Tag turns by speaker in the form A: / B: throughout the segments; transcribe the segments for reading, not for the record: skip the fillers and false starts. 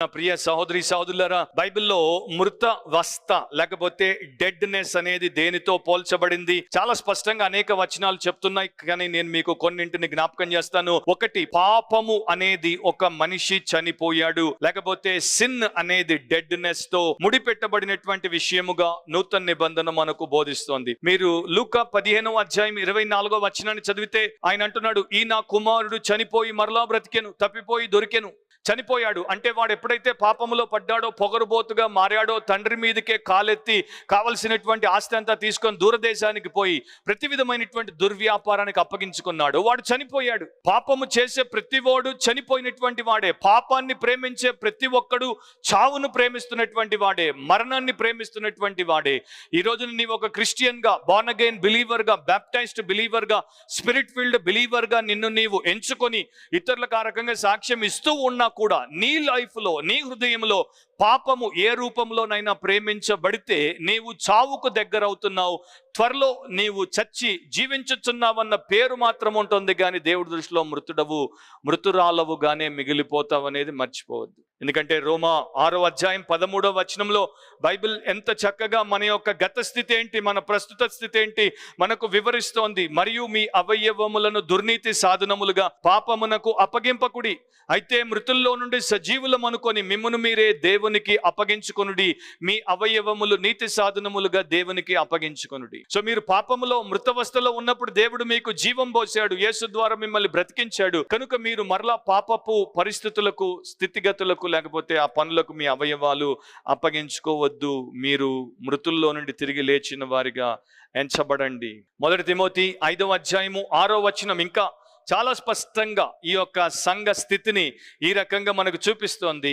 A: నా ప్రియ సహోదరి సహోదరులారా, బైబిల్లో మృతవస్థ లేకపోతే డెడ్నెస్ అనేది దేనితో పోల్చబడింది? చాలా స్పష్టంగా అనేక వచనాలు చెప్తున్నాయి, కానీ నేను మీకు కొన్నింటిని జ్ఞాపకం చేస్తాను. ఒకటి, పాపము అనేది ఒక మనిషి చనిపోయాడు, లేకపోతే సిన్ అనేది డెడ్నెస్ తో ముడిపెట్టబడినటువంటి విషయముగా నూతన నిబంధన మనకు బోధిస్తోంది. మీరు లూకా 15వ అధ్యాయం 24వ వచనాన్ని చదివితే ఆయన అంటున్నాడు, ఈ నా కుమారుడు చనిపోయి మరలా బ్రతికెను, తప్పిపోయి దొరికెను. చనిపోయాడు అంటే వాడు ఎప్పుడైతే పాపములో పడ్డాడో, పొగరుబోతుగా మారాడో, తండ్రి మీదకే కాలెత్తి కావలసినటువంటి ఆస్తి అంతా తీసుకొని దూరదేశానికి పోయి ప్రతి విధమైనటువంటి దుర్వ్యాపారానికి అప్పగించుకున్నాడు, వాడు చనిపోయాడు. పాపము చేసే ప్రతివాడు చనిపోయినటువంటి వాడే. పాపాన్ని ప్రేమించే ప్రతి ఒక్కడు చావును ప్రేమిస్తున్నటువంటి వాడే, మరణాన్ని ప్రేమిస్తున్నటువంటి వాడే. ఈ రోజున నీవు ఒక క్రిస్టియన్ గా, బార్న్ అగైన్ బిలీవర్ గా, బ్యాప్టైజ్డ్ బిలీవర్ గా, స్పిరిట్ ఫిల్డ్ బిలీవర్ గా నిన్ను నీవు ఎంచుకొని ఇతరుల కారకంగా సాక్ష్యం ఇస్తూ ఉన్నా కూడా నీ లైఫ్ లో, నీ హృదయంలో పాపము ఏ రూపంలోనైనా ప్రేమించబడితే నీవు చావుకు దగ్గర అవుతున్నావు. త్వరలో నీవు చచ్చి జీవించుచున్నావన్న పేరు మాత్రం ఉంటుంది, కానీ దేవుడి దృష్టిలో మృతుడవు, మృతురాలవుగానే మిగిలిపోతావు అనేది మర్చిపోవద్దు. ఎందుకంటే రోమా 6వ అధ్యాయం 13వ వచనంలో బైబిల్ ఎంత చక్కగా మన యొక్క గత స్థితి ఏంటి, మన ప్రస్తుత స్థితి ఏంటి మనకు వివరిస్తోంది. మరియు మీ అవయవములను దుర్నీతి సాధనములుగా పాపమునకు అప్పగింపకుడి, అయితే మృతుల్లో నుండి సజీవులమనుకొని మిమ్మును మీరే దేవునికి అప్పగించుకొనుడి, మీ అవయవములు నీతి సాధనములుగా దేవునికి అప్పగించుకొనుడి. సో మీరు పాపములో, మృతవస్థలో ఉన్నప్పుడు దేవుడు మీకు జీవం పోసాడు, యేసు ద్వారా మిమ్మల్ని బ్రతికించాడు. కనుక మీరు మరలా పాపపు పరిస్థితులకు, స్థితిగతులకు, లేకపోతే ఆ పనులకు మీ అవయవాలు అప్పగించుకోవద్దు. మీరు మృతుల్లో నుండి తిరిగి లేచిన వారిగా ఎంచబడండి. 1 తిమోతి 5వ అధ్యాయము 6వ వచనం ఇంకా చాలా స్పష్టంగా ఈ యొక్క సంఘ స్థితిని ఈ రకంగా మనకు చూపిస్తోంది.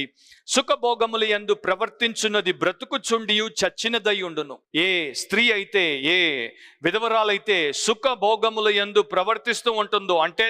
A: సుఖభోగములు యందు ప్రవర్తించున్నది బ్రతుకుచుండియు చచ్చినదై ఉండును. ఏ స్త్రీ అయితే, ఏ విధవరాలైతే సుఖభోగముల యందు ప్రవర్తిస్తూ ఉంటుందో, అంటే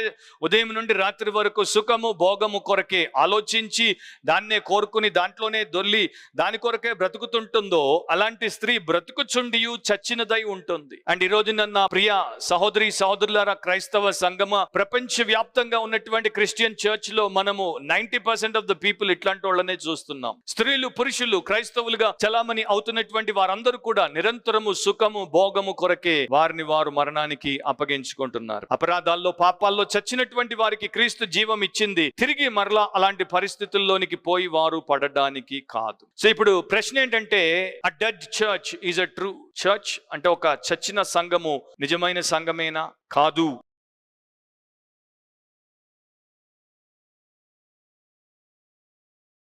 A: ఉదయం నుండి రాత్రి వరకు సుఖము భోగము కొరకే ఆలోచించి దాన్నే కోరుకుని దాంట్లోనే దొర్లి దాని కొరకే బ్రతుకుతుంటుందో, అలాంటి స్త్రీ బ్రతుకుచుండియు చచ్చినదై ఉంటుంది. అండ్ ఈ రోజు నన్న ప్రియ సహోదరి సహోదరులారా, క్రైస్తవ సంగమ, ప్రపంచవ్యాప్తంగా ఉన్నటువంటి క్రిస్టియన్ చర్చ్ లో మనము 90% ఆఫ్ ద పీపుల్ ఇట్లాంటి వాళ్ళనే చూస్తున్నాం. స్త్రీలు, పురుషులు, క్రైస్తవులుగా చలామణి అవుతున్నటువంటి వారందరూ కూడా నిరంతరము సుఖము భోగము కొరకే వారిని వారు మరణానికి అప్పగించుకుంటున్నారు. అపరాధాల్లో, పాపాల్లో చచ్చినటువంటి వారికి క్రీస్తు జీవం ఇచ్చింది, తిరిగి మరలా అలాంటి పరిస్థితుల్లోనికి పోయి వారు పడడానికి కాదు. సో ఇప్పుడు ప్రశ్న ఏంటంటే, a dead church is a true church? అంటే ఒక చచ్చిన సంఘము నిజమైన సంఘమేనా? కాదు.